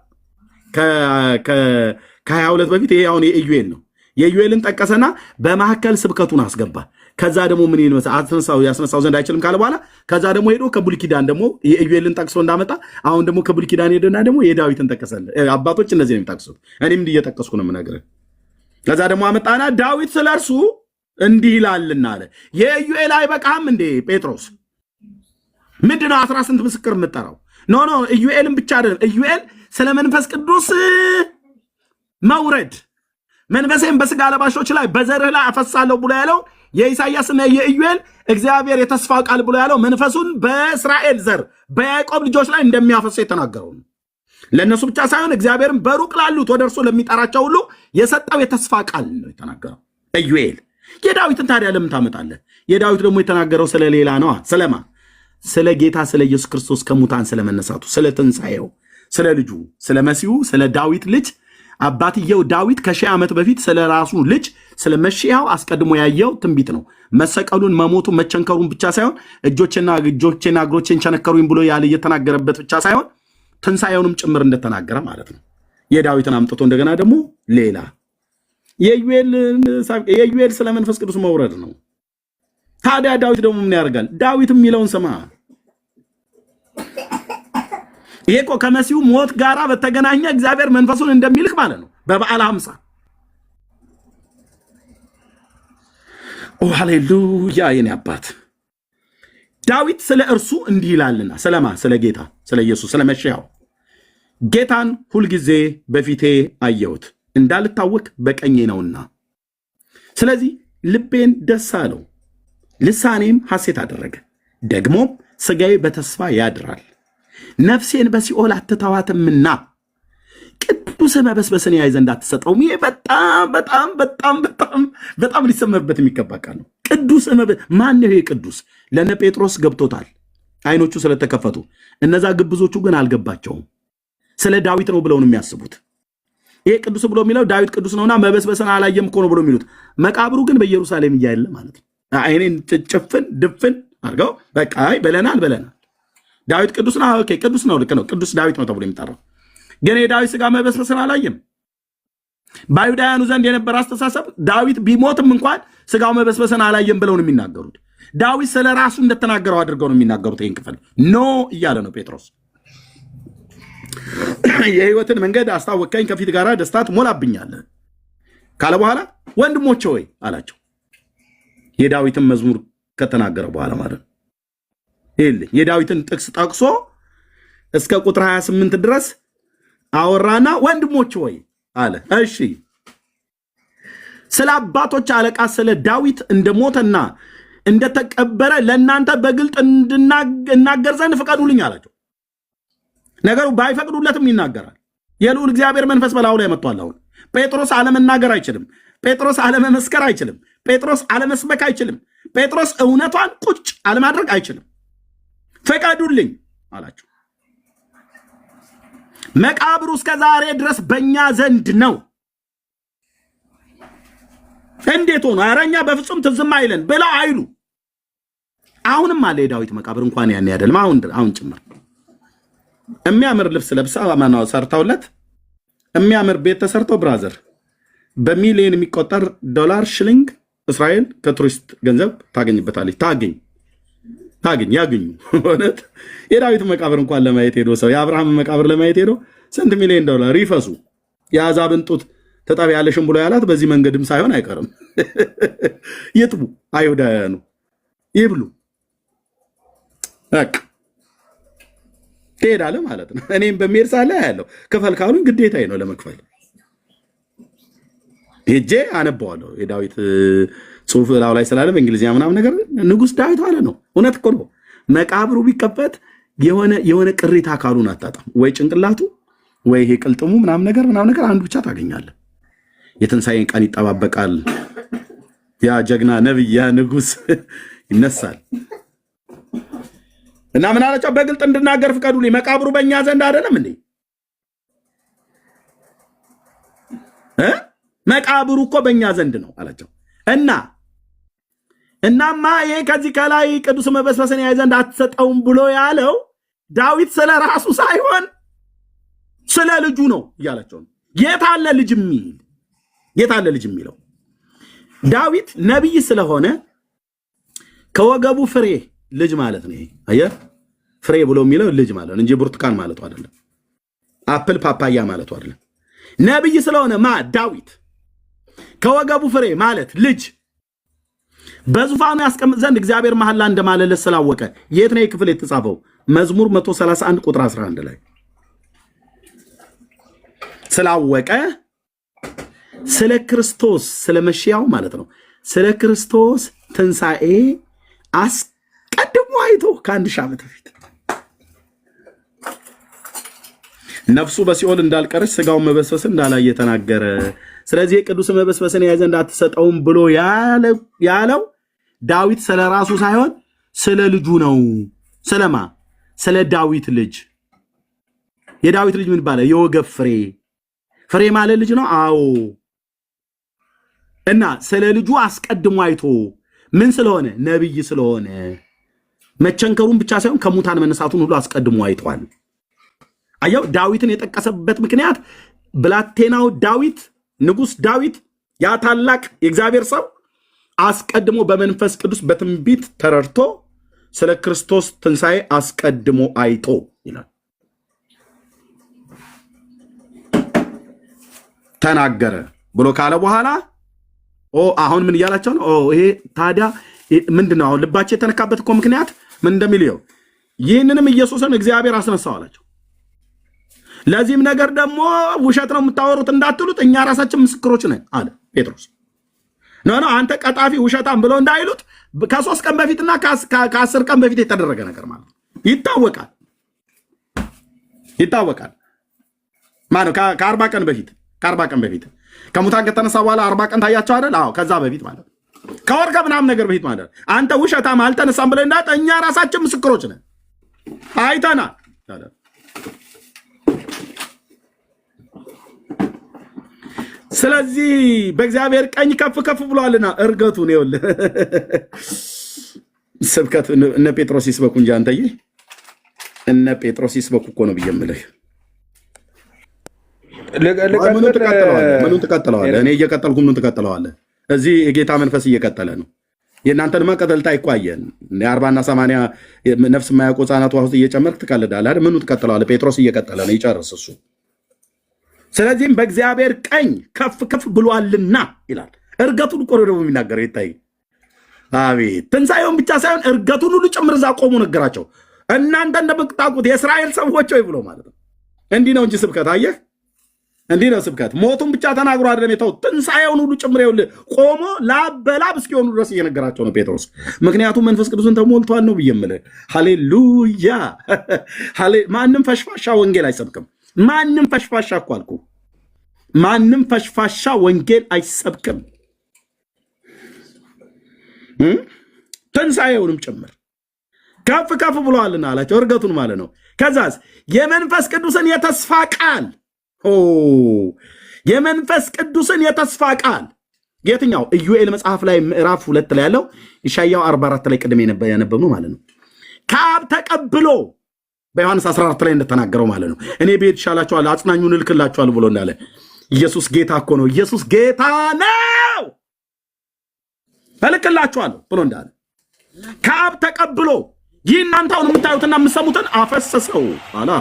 ከ22 በፊት። ይሄ አሁን የኢዩኤል ነው። የኢዩኤልን ጠቀሰና በመካከል ስብከቱን አስገባ። ከዛ ደግሞ ምን ይመስል ያስነሳው ዘንድ አይችልም ካለ በኋላ ከዛ ደግሞ ሄዶ ከብሉይ ኪዳን ደግሞ የኢዩኤልን ጠቅሶ እንዳመጣ አሁን ደግሞ ከብሉይ ኪዳን ሄደና ደግሞ የዳዊትን ጠቀሰልህ። አባቶች እነዚህ ነው የሚጠቅሱት፣ እኔም እንዲህ እየጠቀስኩ ነው የምነግርህ። ከዛ ደግሞ አመጣና ዳዊት ስለ እርሱ እንዲህ ይላልና አለ። የኢዩኤል አይበቃም እንዴ ጴጥሮስ? ምንድነው 18 ምስክር የምጠራው? ኖ ኢዩኤልን ብቻ አይደለም። ኢዩኤል ስለ መንፈስ ቅዱስ መውረድ መንፈሴን በስጋ ለባሾች ላይ በዘርህ ላይ አፈሳለሁ ብሎ ያለው የኢሳይያስና የኢዩኤል እግዚአብሔር የተስፋ ቃል ብሎ ያለው መንፈሱን በእስራኤል ዘር በያዕቆብ ልጆች ላይ እንደሚያፈሰው የተናገረው ነው። ለእነሱ ብቻ ሳይሆን እግዚአብሔርን በሩቅ ላሉት ወደ እርሱ ለሚጠራቸው ሁሉ የሰጠው የተስፋ ቃል ነው የተናገረው ኢዩኤል። የዳዊትን ታዲያ ለምን ታመጣለህ? የዳዊት ደግሞ የተናገረው ስለ ሌላ ነዋ። ስለማ ስለ ጌታ ስለ ኢየሱስ ክርስቶስ ከሙታን ስለመነሳቱ፣ ስለ ትንሣኤው፣ ስለ ልጁ ስለ መሲሁ ስለ ዳዊት ልጅ አባትየው ዳዊት ከ1000 ዓመት በፊት ስለ ራሱ ልጅ ስለ መሲያው አስቀድሞ ያየው ትንቢት ነው። መሰቀሉን፣ መሞቱን፣ መቸንከሩን ብቻ ሳይሆን እጆቼና እግሮቼን ቸነከሩኝ ብሎ ያለ እየተናገረበት ብቻ ሳይሆን ትንሣኤውንም ጭምር እንደተናገረ ማለት ነው። የዳዊትን አምጥቶ እንደገና ደግሞ ሌላ የኢዩኤል ስለ መንፈስ ቅዱስ መውረድ ነው። ታዲያ ዳዊት ደግሞ ምን ያደርጋል? ዳዊት የሚለውን ስማ። ይሄ እኮ ከመሲሁ ሞት ጋራ በተገናኘ እግዚአብሔር መንፈሱን እንደሚልክ ማለት ነው። በበዓለ ሃምሳ ሃሌሉያ! የኔ አባት ዳዊት ስለ እርሱ እንዲህ ይላልና፣ ስለማ ስለ ጌታ ስለ ኢየሱስ ስለ መሲያው ጌታን ሁልጊዜ በፊቴ አየሁት እንዳልታወክ በቀኜ ነውና፣ ስለዚህ ልቤን ደስ አለው፣ ልሳኔም ሐሴት አደረገ። ደግሞም ሥጋዬ በተስፋ ያድራል፣ ነፍሴን በሲኦል አትተዋትምና ቅዱስ መበስበስን ያይ ዘንድ አትሰጠውም። ይሄ በጣም ሊሰመርበት የሚገባ ቃል ነው። ቅዱስ ማን ነው? ይሄ ቅዱስ ለነ ጴጥሮስ ገብቶታል፣ አይኖቹ ስለተከፈቱ። እነዛ ግብዞቹ ግን አልገባቸውም። ስለ ዳዊት ነው ብለው ነው የሚያስቡት። ይሄ ቅዱስ ብሎ የሚለው ዳዊት ቅዱስ ነውና መበስበስን አላየም እኮ ነው ብሎ የሚሉት። መቃብሩ ግን በኢየሩሳሌም እያለ ማለት ነው። አይኔን ጭፍን ድፍን አድርገው በቃ በለናል ዳዊት ቅዱስ ነው። ኦኬ ቅዱስ ነው፣ ልክ ነው። ቅዱስ ዳዊት ነው ተብሎ የሚጠራው ግን የዳዊት ስጋ መበስበስን አላየም። በአይሁዳውያኑ ዘንድ የነበረ አስተሳሰብ ዳዊት ቢሞትም እንኳን ስጋው መበስበስን አላየም ብለው ነው የሚናገሩት። ዳዊት ስለ ራሱ እንደተናገረው አድርገው ነው የሚናገሩት። ይህን ክፍል ኖ እያለ ነው ጴጥሮስ። የህይወትን መንገድ አስታወቀኝ፣ ከፊት ጋር ደስታ ትሞላብኛለህ ካለ በኋላ ወንድሞቼ ወይ አላቸው። የዳዊትን መዝሙር ከተናገረ በኋላ ማለት ነው። የዳዊትን ጥቅስ ጠቅሶ እስከ ቁጥር 28 ድረስ አወራና ወንድሞቼ ወይ አለ። እሺ ስለ አባቶች አለቃ ስለ ዳዊት እንደሞተና እንደተቀበረ ለእናንተ በግልጥ እናገር ዘንድ ፍቀዱልኝ አላቸው። ነገሩ ባይፈቅዱለትም ይናገራል። የልዑል እግዚአብሔር መንፈስ በላዩ ላይ መጥቷል። አሁን ጴጥሮስ አለመናገር አይችልም። ጴጥሮስ አለመመስከር አይችልም። ጴጥሮስ አለመስበክ አይችልም። ጴጥሮስ እውነቷን ቁጭ አለማድረግ አይችልም። ፍቀዱልኝ አላቸው። መቃብሩ እስከ ዛሬ ድረስ በእኛ ዘንድ ነው። እንዴት ሆኖ? ኧረ እኛ በፍጹም ትዝም አይለን ብለው አይሉ። አሁንም አለ የዳዊት መቃብር እንኳን ያን ያደልም አሁን ጭምር የሚያምር ልብስ ለብሳ ማናው ሰርተውለት የሚያምር ቤት ተሰርተው ብራዘር በሚሊዮን የሚቆጠር ዶላር ሽሊንግ እስራኤል ከቱሪስት ገንዘብ ታገኝበታለች። ያገኙ እውነት የዳዊት መቃብር እንኳን ለማየት ሄዶ ሰው የአብርሃም መቃብር ለማየት ሄዶ ስንት ሚሊዮን ዶላር ይፈሱ። የአሕዛብን ጡት ተጠቢ ያለሽም ብሎ ያላት በዚህ መንገድም ሳይሆን አይቀርም። ይጥቡ አይሁዳውያኑ ይብሉ። በቃ ትሄዳለህ ማለት ነው። እኔም በሚሄድ ሳለ ያለው ክፈል ካሉኝ ግዴታዬ ነው ለመክፈል። ሄጄ አነባዋለሁ። የዳዊት ጽሑፍ ላው ላይ ስላለ በእንግሊዝኛ ምናምን ነገር ንጉሥ ዳዊት ማለት ነው። እውነት እኮ ነው። መቃብሩ ቢከፈት የሆነ ቅሪታ አካሉን አታጣም። ወይ ጭንቅላቱ ወይ ይሄ ቅልጥሙ ምናምን ነገር አንዱ ብቻ ታገኛለህ። የትንሣኤን ቀን ይጠባበቃል። ያ ጀግና ነብይ ያ ንጉሥ ይነሳል እና ምን አላቸው? በግልጥ እንድናገር ፍቀዱልኝ። መቃብሩ በእኛ ዘንድ አይደለም እንዴ? መቃብሩ እኮ በእኛ ዘንድ ነው አላቸው። እናማ ይሄ ከዚህ ከላይ ቅዱስ መበስበስን ያይ ዘንድ አትሰጠውም ብሎ ያለው ዳዊት ስለ ራሱ ሳይሆን ስለ ልጁ ነው እያላቸው ነው። የታለ ልጅ የሚለው ዳዊት ነቢይ ስለሆነ ከወገቡ ፍሬ ልጅ ማለት ነው። አየህ ፍሬ ብሎ የሚለው ልጅ ማለት ነው እንጂ ብርቱካን ማለቱ አይደለም። አፕል ፓፓያ ማለቱ አይደለም። ነቢይ ስለሆነ ዳዊት ከወገቡ ፍሬ ማለት ልጅ በዙፋኑ ያስቀምጥ ዘንድ እግዚአብሔር መሐላ እንደማለለት ስላወቀ። የት ነው ክፍል የተጻፈው? መዝሙር 131 ቁጥር 11 ላይ ስላወቀ ስለ ክርስቶስ ስለ መሽያው ማለት ነው ስለ ክርስቶስ ትንሣኤ አስቀድሞ አይቶ ከ1000 ዓመት በፊት ነፍሱ በሲኦል እንዳልቀረች ስጋውን መበስበስን እንዳላየ ተናገረ። ስለዚህ የቅዱስ መበስበስን ያይ ዘንድ አትሰጠውም ብሎ ያለው ዳዊት ስለ ራሱ ሳይሆን ስለ ልጁ ነው። ስለማ ስለ ዳዊት ልጅ። የዳዊት ልጅ ምን ባለ? የወገብ ፍሬ ማለት ልጅ ነው። አዎ። እና ስለ ልጁ አስቀድሞ አይቶ ምን ስለሆነ? ነብይ ስለሆነ መቸንከሩን ብቻ ሳይሆን ከሙታን መነሳቱን ሁሉ አስቀድሞ አይቷል። አየው፣ ዳዊትን የጠቀሰበት ምክንያት ብላቴናው ዳዊት ንጉሥ ዳዊት ያ ታላቅ የእግዚአብሔር ሰው አስቀድሞ በመንፈስ ቅዱስ በትንቢት ተረድቶ ስለ ክርስቶስ ትንሣኤ አስቀድሞ አይቶ ይላል ተናገረ ብሎ ካለ በኋላ አሁን ምን እያላቸው ነው? ይሄ ታዲያ ምንድነው? አሁን ልባቸው የተነካበት እኮ ምክንያት ምን እንደሚልየው ይህንንም ኢየሱስን እግዚአብሔር አስነሳው አላቸው። ለዚህም ነገር ደግሞ ውሸት ነው የምታወሩት እንዳትሉት እኛ ራሳችን ምስክሮች ነን አለ ጴጥሮስ። አንተ ቀጣፊ ውሸታም ብሎ እንዳይሉት ከ3 ቀን በፊትና ከ10 ቀን በፊት የተደረገ ነገር ማለት ይታወቃል። ማነው? ከ40 ቀን በፊት ከሙታን ከተነሳ በኋላ 40 ቀን ታያቸው አይደል? አዎ፣ ከዛ በፊት ማለት ከወር ከምናምን ነገር በፊት ማለት አንተ ውሸታም አልተነሳም ብለህ እንዳት እኛ ራሳችን ምስክሮች ነን አይተናል አለ። ስለዚህ በእግዚአብሔር ቀኝ ከፍ ከፍ ብሏልና እርገቱን ይኸውልህ ስብከት እነ ጴጥሮስ ይስበኩ እንጂ አንተዬ እነ ጴጥሮስ ይስበኩ እኮ ነው ብዬ የምልህ። ምኑን ትቀጥለዋለህ? እኔ እየቀጠልኩ ምኑን ትቀጥለዋለህ? እዚህ የጌታ መንፈስ እየቀጠለ ነው። የእናንተንማ ቀጠልታ አይቋየን። 40 እና 80 ነፍስ የማያውቁ ህፃናት ውስጥ እየጨመርክ ትቀልዳለህ አይደል? ምኑ ትቀጥለዋለህ? ጴጥሮስ እየቀጠለ ነው፣ ይጨርስ እሱ። ስለዚህም በእግዚአብሔር ቀኝ ከፍ ከፍ ብሏልና ይላል። እርገቱን እኮ ደግሞ የሚናገረው ይታይ። አቤት! ትንሣኤውን ብቻ ሳይሆን እርገቱን ሁሉ ጭምር እዛ ቆሙ ነገራቸው። እናንተ እንደምታውቁት የእስራኤል ሰዎች ወይ ብሎ ማለት ነው። እንዲህ ነው እንጂ ስብከት፣ አየህ፣ እንዲህ ነው ስብከት። ሞቱን ብቻ ተናግሮ አይደለም የተው፣ ትንሣኤውን ሁሉ ጭምር ይኸውልህ ቆሞ ላብ በላብ እስኪሆኑ ድረስ እየነገራቸው ነው ጴጥሮስ። ምክንያቱም መንፈስ ቅዱስን ተሞልቷል ነው ብዬ የምልህ። ሃሌሉያ! ማንም ፈሽፋሻ ወንጌል አይሰብክም። ማንም ፈሽፋሻ እኮ አልኩ፣ ማንም ፈሽፋሻ ወንጌል አይሰብክም። ትንሣኤውንም ጭምር ከፍ ከፍ ብለዋልና አላቸው። እርገቱን ማለት ነው። ከዛስ የመንፈስ ቅዱስን የተስፋ ቃል የመንፈስ ቅዱስን የተስፋ ቃል የትኛው? ኢዩኤል መጽሐፍ ላይ ምዕራፍ 2 ላይ ያለው ኢሳይያስ 44 ላይ ቅድም ያነበብነው ማለት ነው። ከአብ ተቀብሎ በዮሐንስ 14 ላይ እንደተናገረው ማለት ነው። እኔ ብሄድ ይሻላችኋል፣ አጽናኙን እልክላችኋል ብሎ እንዳለ። ኢየሱስ ጌታ እኮ ነው። ኢየሱስ ጌታ ነው። እልክላችኋለሁ ብሎ እንዳለ ከአብ ተቀብሎ ይህ እናንተ አሁን የምታዩትና የምትሰሙትን አፈሰሰው አላ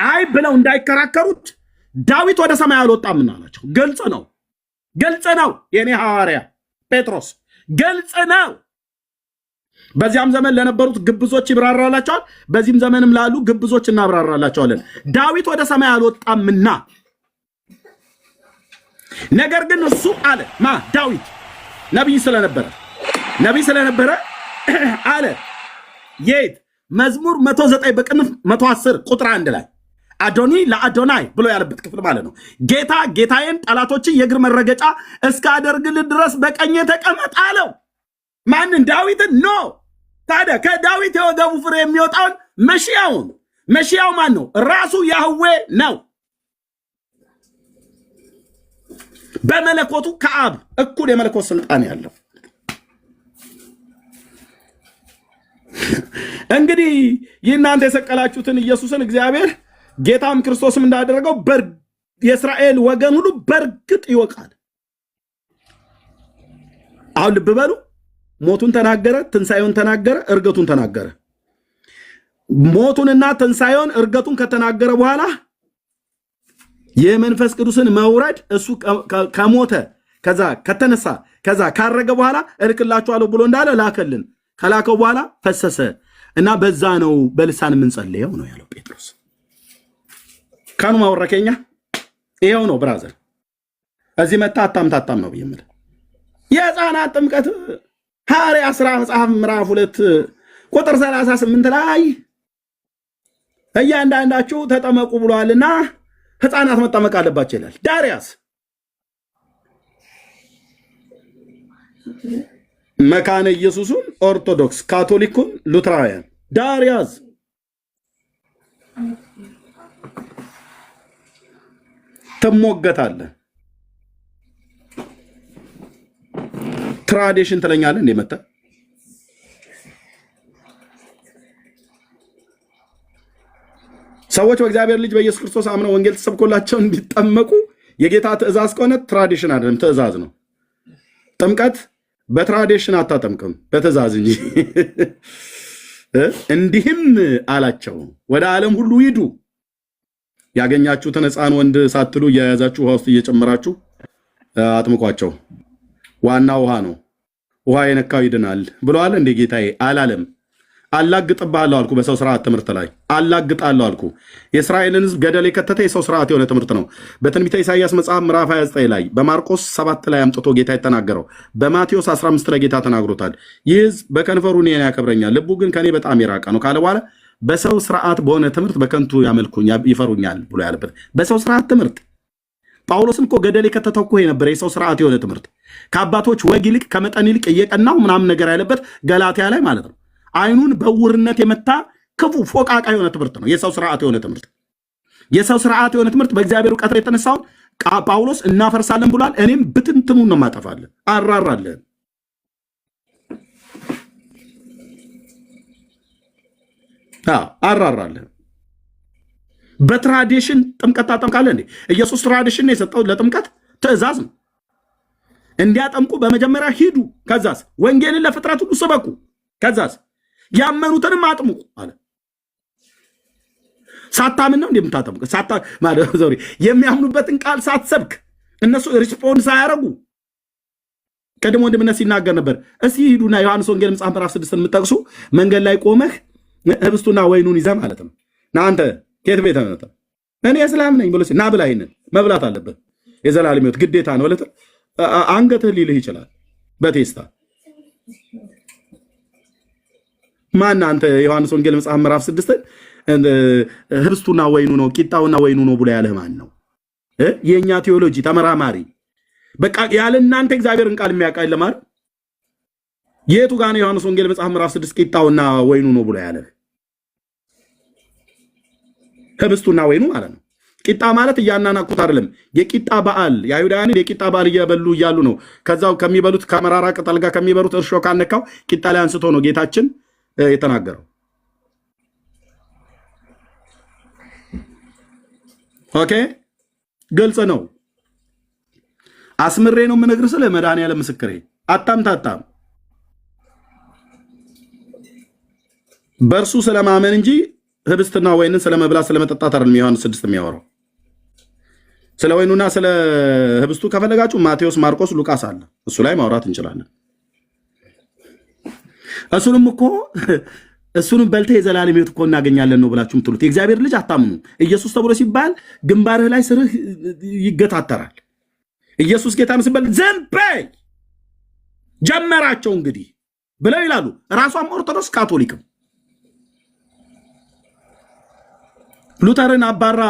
አይ ብለው እንዳይከራከሩት ዳዊት ወደ ሰማይ አልወጣምና አላቸው። ግልጽ ነው፣ ግልጽ ነው። የኔ ሐዋርያ ጴጥሮስ ግልጽ ነው። በዚያም ዘመን ለነበሩት ግብዞች ይብራራላቸዋል፣ በዚህም ዘመንም ላሉ ግብዞች እናብራራላቸዋለን። ዳዊት ወደ ሰማይ አልወጣምና፣ ነገር ግን እሱ አለ ዳዊት ነቢይ ስለነበረ አለ። የት መዝሙር 109 በቅንፍ 110 ቁጥር 1 ላይ አዶኒ ለአዶናይ ብሎ ያለበት ክፍል ማለት ነው። ጌታ ጌታዬን ጠላቶችን የእግር መረገጫ እስካደርግልህ ድረስ በቀኜ ተቀመጥ አለው። ማንን? ዳዊትን። ኖ ታዲያ ከዳዊት የወገቡ ፍሬ የሚወጣውን መሺያው ማን ነው? ራሱ ያህዌ ነው። በመለኮቱ ከአብ እኩል የመለኮት ስልጣን ያለው። እንግዲህ እናንተ የሰቀላችሁትን ኢየሱስን እግዚአብሔር ጌታም ክርስቶስም እንዳደረገው የእስራኤል ወገን ሁሉ በእርግጥ ይወቃል። አሁን ልብ በሉ። ሞቱን ተናገረ፣ ትንሣኤውን ተናገረ፣ እርገቱን ተናገረ። ሞቱንና ትንሣኤውን እርገቱን ከተናገረ በኋላ የመንፈስ ቅዱስን መውረድ እሱ ከሞተ ከዛ ከተነሳ ከዛ ካረገ በኋላ እልክላችኋለሁ ብሎ እንዳለ ላከልን። ከላከው በኋላ ፈሰሰ እና በዛ ነው በልሳን የምንጸልየው ነው ያለው ጴጥሮስ። ካኑ ማወረከኛ ይሄው ነው ብራዘር። እዚህ መጣ አታምታታም ነው ብዬ የሕፃናት ጥምቀት ሐዋርያት ሥራ መጽሐፍ ምዕራፍ 2 ቁጥር 38 ላይ እያንዳንዳችሁ ተጠመቁ ብሏልና ሕፃናት መጠመቅ አለባቸው ይላል። ዳርያስ መካነ ኢየሱሱን ኦርቶዶክስ፣ ካቶሊኩን ሉትራውያን፣ ዳርያስ ትሞገታለህ። ትራዲሽን ትለኛለህ እንዴ መጣ ሰዎች በእግዚአብሔር ልጅ በኢየሱስ ክርስቶስ አምነው ወንጌል ተሰብኮላቸው እንዲጠመቁ የጌታ ትእዛዝ ከሆነ ትራዲሽን አይደለም፣ ትእዛዝ ነው። ጥምቀት በትራዲሽን አታጠምቅም፣ በትእዛዝ እንጂ። እንዲህም አላቸው ወደ ዓለም ሁሉ ሂዱ፣ ያገኛችሁትን ሕፃን ወንድ ሳትሉ እያያዛችሁ ውሃ ውስጥ እየጨመራችሁ አጥምቋቸው። ዋና ውሃ ነው። ውሃ የነካው ይድናል ብለዋል እንዴ ጌታዬ? አላለም። አላግጥብሃለሁ አልኩ። በሰው ስርዓት ትምህርት ላይ አላግጣለሁ አልኩ። የእስራኤልን ሕዝብ ገደል የከተተ የሰው ስርዓት የሆነ ትምህርት ነው። በትንቢተ ኢሳይያስ መጽሐፍ ምዕራፍ 29 ላይ በማርቆስ 7 ላይ አምጥቶ ጌታ የተናገረው፣ በማቴዎስ 15 ላይ ጌታ ተናግሮታል። ይህ ሕዝብ በከንፈሩ እኔን ያከብረኛል፣ ልቡ ግን ከኔ በጣም የራቀ ነው ካለ በኋላ በሰው ስርዓት በሆነ ትምህርት በከንቱ ያመልኩኛል፣ ይፈሩኛል ብሎ ያለበት በሰው ስርዓት ትምህርት። ጳውሎስን እኮ ገደል የከተተው እኮ የነበረ የሰው ስርዓት የሆነ ትምህርት፣ ከአባቶች ወግ ይልቅ ከመጠን ይልቅ እየቀናው ምናምን ነገር ያለበት ገላትያ ላይ ማለት ነው። አይኑን በውርነት የመታ ክፉ ፎቃቃ የሆነ ትምህርት ነው የሰው ስርዓት የሆነ ትምህርት። የሰው ስርዓት የሆነ ትምህርት በእግዚአብሔር እውቀት የተነሳውን ጳውሎስ እናፈርሳለን ብሏል። እኔም ብትንትኑን ነው ማጠፋለን፣ አራራለን። አራራለህ። በትራዲሽን ጥምቀት ታጠምቃለህ እንዴ? ኢየሱስ ትራዲሽን ነው የሰጠው ለጥምቀት ትእዛዝ ነው። እንዲያጠምቁ በመጀመሪያ ሂዱ፣ ከዛስ ወንጌልን ለፍጥረት ሁሉ ስበኩ፣ ከዛስ ያመኑትንም አጥምቁ አለ። ሳታምን ነው እንደምታጠምቅ የሚያምኑበትን ቃል ሳትሰብክ እነሱ ሪስፖንስ አያረጉ። ቀድሞ ወንድምነት ሲናገር ነበር። እስኪ ሂዱና ዮሐንስ ወንጌል መጽሐፍ ምዕራፍ 6 የምጠቅሱ መንገድ ላይ ቆመህ ህብስቱና ወይኑን ይዘህ ማለት ነው ና አንተ ከየት ቤተ መጣ እኔ እስላም ነኝ ብሎ ና ብላ ይሄንን መብላት አለበት የዘላለም ሕይወት ግዴታ ነው ማለት አንገትህ ሊልህ ይችላል በቴስታ ማን አንተ ዮሐንስ ወንጌል መጽሐፍ ምዕራፍ 6 ህብስቱና ወይኑ ነው ቂጣውና ወይኑ ነው ብሎ ያለህ ማን ነው? የኛ ቴዎሎጂ ተመራማሪ በቃ ያለ እናንተ እግዚአብሔርን ቃል የሚያውቃል ለማር የቱ ጋር ነው ዮሐንስ ወንጌል መጽሐፍ ምዕራፍ 6 ቂጣውና ወይኑ ነው ብሎ ያለህ? ህብስቱና ወይኑ ማለት ነው። ቂጣ ማለት እያናናቁት አይደለም። የቂጣ በዓል የአይሁዳውያን የቂጣ በዓል እየበሉ እያሉ ነው። ከዛው ከሚበሉት ከመራራ ቅጠል ጋር ከሚበሉት እርሾ ካነካው ቂጣ ላይ አንስቶ ነው ጌታችን የተናገረው። ኦኬ ግልጽ ነው። አስምሬ ነው የምነግርህ ስለ መድኃኒዓለም ምስክሬ። አታምታታም። በእርሱ ስለማመን እንጂ ህብስትና ወይንን ስለመብላት ስለመጠጣት አይደለም ዮሐንስ 6 የሚያወራው። ስለ ወይኑና ስለ ህብስቱ ከፈለጋችሁ ማቴዎስ፣ ማርቆስ፣ ሉቃስ አለ። እሱ ላይ ማውራት እንችላለን። እሱንም በልተህ የዘላለም ሕይወት እኮ እናገኛለን ነው ብላችሁ የምትሉት የእግዚአብሔር ልጅ አታምኑ። ኢየሱስ ተብሎ ሲባል ግንባርህ ላይ ስርህ ይገታተራል። ኢየሱስ ጌታ ነው ሲባል ዝም በይ ጀመራቸው እንግዲህ ብለው ይላሉ። ራሷም ኦርቶዶክስ ካቶሊክም ሉተርን አባራ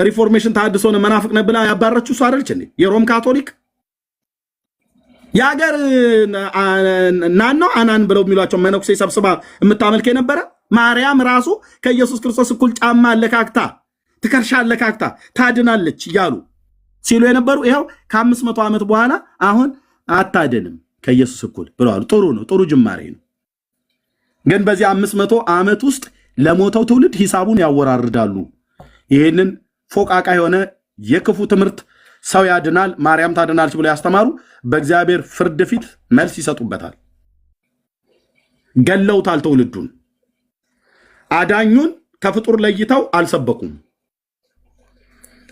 ሪፎርሜሽን ታድሶን መናፍቅ ነህ ብላ ያባረችው እሷ አይደለች እንዴ? የሮም ካቶሊክ የሀገር ናነው አናን ብለው የሚሏቸው መነኩሴ ሰብስባ የምታመልክ የነበረ ማርያም ራሱ ከኢየሱስ ክርስቶስ እኩል ጫማ አለካክታ ትከርሻ አለካክታ ታድናለች እያሉ ሲሉ የነበሩ ይኸው ከ500 ዓመት በኋላ አሁን አታድንም ከኢየሱስ እኩል ብለዋል። ጥሩ ነው፣ ጥሩ ጅማሬ ነው። ግን በዚህ 500 ዓመት ውስጥ ለሞተው ትውልድ ሂሳቡን ያወራርዳሉ። ይህንን ፎቃቃ የሆነ የክፉ ትምህርት ሰው ያድናል ማርያም ታድናለች ብለው ያስተማሩ በእግዚአብሔር ፍርድ ፊት መልስ ይሰጡበታል። ገለውታል ትውልዱን። አዳኙን ከፍጡር ለይተው አልሰበኩም።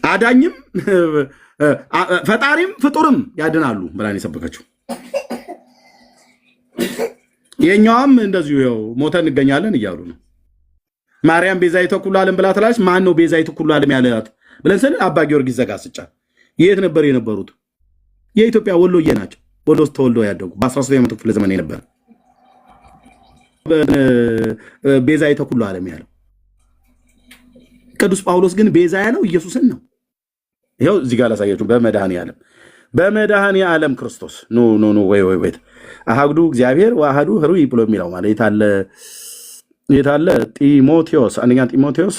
አዳኝም ፈጣሪም ፍጡርም ያድናሉ ብላን የሰበከችው። የኛዋም እንደዚሁ ይኸው ሞተን እንገኛለን እያሉ ነው። ማርያም ቤዛዊተ ኩሉ ዓለም ብላ ትላለች። ማን ነው ቤዛዊተ ኩሉ ዓለም ያላት ብለን ስንል አባ ጊዮርጊስ ዘጋስጫ የት ነበር የነበሩት? የኢትዮጵያ ወሎዬ ናቸው። ወሎ ውስጥ ተወልደው ያደጉ በ13ኛው ክፍለ ዘመን የነበረ ቤዛዊተ ኩሉ ዓለም ያለው ቅዱስ ጳውሎስ ግን ቤዛ ያለው ኢየሱስን ነው። ይኸው እዚህ ጋር ላሳያችሁ። በመድኃኔዓለም ክርስቶስ ኖ ወይ አሐዱ እግዚአብሔር ወአሐዱ ኅሩይ ብሎ የሚለው ማለት የታለ ጢሞቴዎስ፣ አንደኛ ጢሞቴዎስ።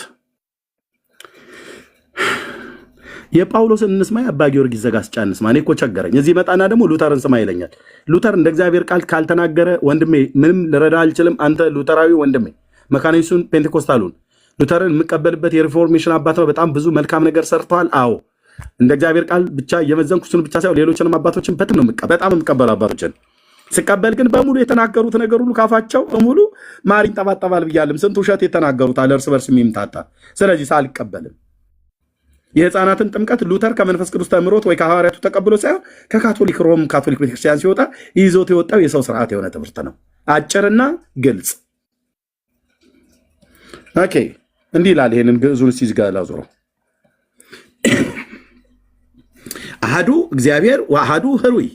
የጳውሎስን እንስማ፣ የአባ ጊዮርጊስ ዘጋስጫ እንስማ። እኔ እኮ ቸገረኝ። እዚህ መጣና ደግሞ ሉተርን ስማ ይለኛል። ሉተር እንደ እግዚአብሔር ቃል ካልተናገረ ወንድሜ ምንም ልረዳ አልችልም። አንተ ሉተራዊ ወንድሜ መካኒሱን ፔንቴኮስታሉን ሉተርን የምቀበልበት የሪፎርሜሽን አባት ነው። በጣም ብዙ መልካም ነገር ሰርተዋል። አዎ እንደ እግዚአብሔር ቃል ብቻ የመዘንኩ እሱን ብቻ ሳይሆን ሌሎችንም አባቶችን በጣም የምቀበሉ አባቶችን ስቀበል ግን በሙሉ የተናገሩት ነገር ሁሉ ካፋቸው በሙሉ ማር ይንጠባጠባል ብያለሁ። ስንት ውሸት የተናገሩት አለ እርስ በርስ የሚምታታ። ስለዚህ ሳልቀበልም የህፃናትን ጥምቀት ሉተር ከመንፈስ ቅዱስ ተምሮት ወይ ከሐዋርያቱ ተቀብሎ ሳይሆን ከካቶሊክ ሮም ካቶሊክ ቤተክርስቲያን ሲወጣ ይዞት የወጣው የሰው ስርዓት የሆነ ትምህርት ነው። አጭርና ግልጽ። ኦኬ እንዲህ ይላል። ይሄንን ግዕዙን እስቲ ዝጋ ላዞረው። አሐዱ እግዚአብሔር ወአሐዱ ኅሩይ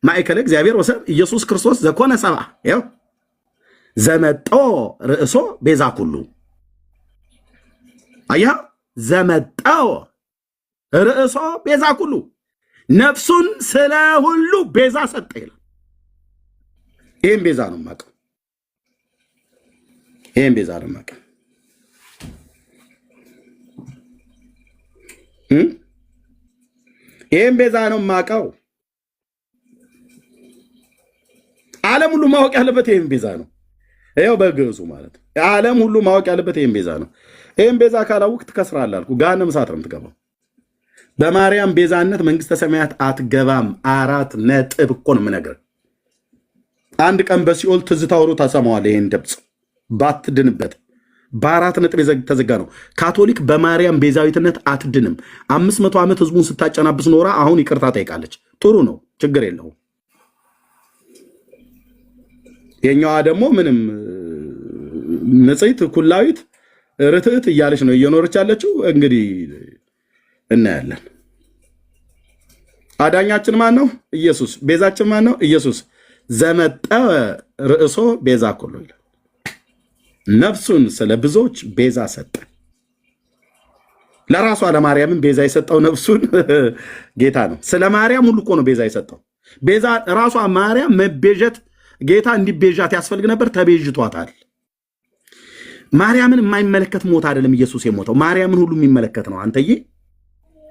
ማእከለ እግዚአብሔር ወሰብ ኢየሱስ ክርስቶስ ዘኮነ ሰብአ ያው ዘመጦ ርእሶ ቤዛ ኩሉ አያ ዘመጦ ርእሶ ቤዛ ኩሉ ነፍሱን ስለ ሁሉ ቤዛ ሰጠ ይላል። ይሄን ቤዛ ነው የማውቀው። ይሄን ቤዛ ነው የማውቀው። ይሄን ቤዛ ነው የማውቀው። ዓለም ሁሉ ማወቅ ያለበት ይሄን ቤዛ ነው። ይኸው በግዕዙ ማለት ነው። ዓለም ሁሉ ማወቅ ያለበት ይህም ቤዛ ነው። ይህም ቤዛ ካላወቅ ትከስራለህ አልኩ። ገሃነመ እሳት ነው የምትገባው። በማርያም ቤዛነት መንግስተ ሰማያት አትገባም። 4 ነጥብ እኮ ነው የምነግርህ። አንድ ቀን በሲኦል ትዝታ ወሮ ታሰማዋለህ። ይህን ድምፅ ባትድንበት በ4 ነጥብ የተዘጋ ነው። ካቶሊክ በማርያም ቤዛዊትነት አትድንም። 500 ዓመት ህዝቡን ስታጨናብስ ኖራ አሁን ይቅርታ ጠይቃለች። ጥሩ ነው፣ ችግር የለውም። የኛዋ ደግሞ ምንም ንጽሕት ኩላዊት ርትዕት እያለች ነው እየኖረች ያለችው። እንግዲህ እናያለን። አዳኛችን ማን ነው? ኢየሱስ። ቤዛችን ማን ነው? ኢየሱስ። ዘመጠ ርእሶ ቤዛ ኩሉ ይላል። ነፍሱን ስለ ብዙዎች ቤዛ ሰጠ። ለራሷ ለማርያምን ቤዛ የሰጠው ነፍሱን ጌታ ነው። ስለ ማርያም ሁሉ እኮ ነው ቤዛ የሰጠው። ቤዛ ራሷ ማርያም መቤዠት ጌታ እንዲቤዣት ያስፈልግ ነበር። ተቤዥቷታል። ማርያምን የማይመለከት ሞት አይደለም ኢየሱስ የሞተው፣ ማርያምን ሁሉ የሚመለከት ነው። አንተዬ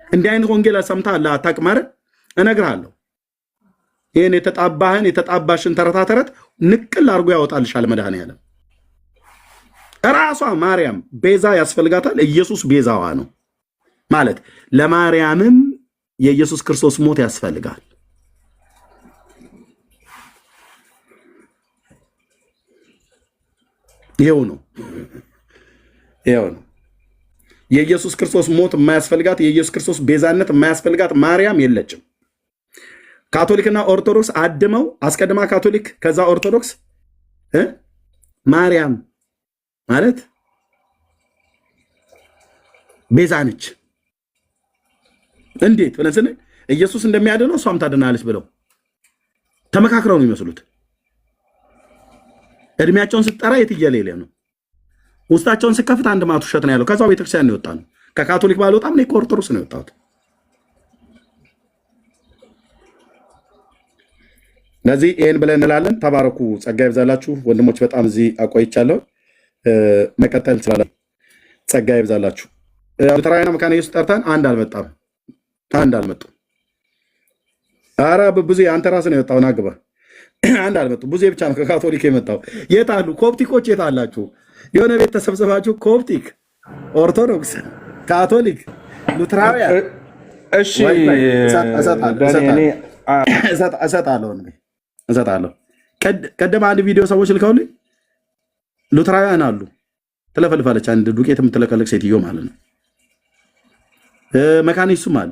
እንዲህ አይነት ወንጌል ሰምተሃል አታውቅም? እነግርሃለሁ። ይህን የተጣባሽን ተረታ ተረት ንቅል አድርጎ ያወጣልሻል መድኃኔዓለም። ራሷ ማርያም ቤዛ ያስፈልጋታል። ኢየሱስ ቤዛዋ ነው ማለት ለማርያምም የኢየሱስ ክርስቶስ ሞት ያስፈልጋል። ይሄው ነው። የኢየሱስ ክርስቶስ ሞት የማያስፈልጋት፣ የኢየሱስ ክርስቶስ ቤዛነት የማያስፈልጋት ማርያም የለችም። ካቶሊክና ኦርቶዶክስ አድመው አስቀድማ ካቶሊክ ከዛ ኦርቶዶክስ ማርያም ማለት ቤዛ ነች። እንዴት ብለን ስንል ኢየሱስ እንደሚያድነው እሷም ታድናለች ብለው ተመካክረው ነው የሚመስሉት። እድሜያቸውን ስትጠራ የትየሌለ ነው። ውስጣቸውን ስከፍት አንድ ማት ውሸት ነው ያለው። ከዛው ቤተክርስቲያን ነው የወጣነው። ከካቶሊክ ባልወጣም እኔ ከኦርቶዶክስ ነው የወጣሁት። ለዚህ ይህን ብለን እንላለን። ተባረኩ፣ ጸጋ ይብዛላችሁ ወንድሞች። በጣም እዚህ አቆይቻለሁ። መቀጠል እንችላለን። ጸጋ ይብዛላችሁ። ሉተራውያን መካነ ኢየሱስ ጠርተን አንድ አልመጡም። ኧረ ብዙ አንተ ራስህ ነው የወጣው። ና ግባ። አንድ አልመጡም። ብዙ ብቻ ነው ከካቶሊክ የመጣው። የት አሉ ኮፕቲኮች? የት አላችሁ? የሆነ ቤት ተሰብስባችሁ ኮፕቲክ፣ ኦርቶዶክስ፣ ካቶሊክ፣ ሉተራውያን እሺ እሰጣለሁ። ቀደም አንድ ቪዲዮ ሰዎች ልከውልኝ ሉተራውያን አሉ ትለፈልፋለች። አንድ ዱቄት የምትለቀለቅ ሴትዮ ማለት ነው። መካነ ኢየሱስም አለ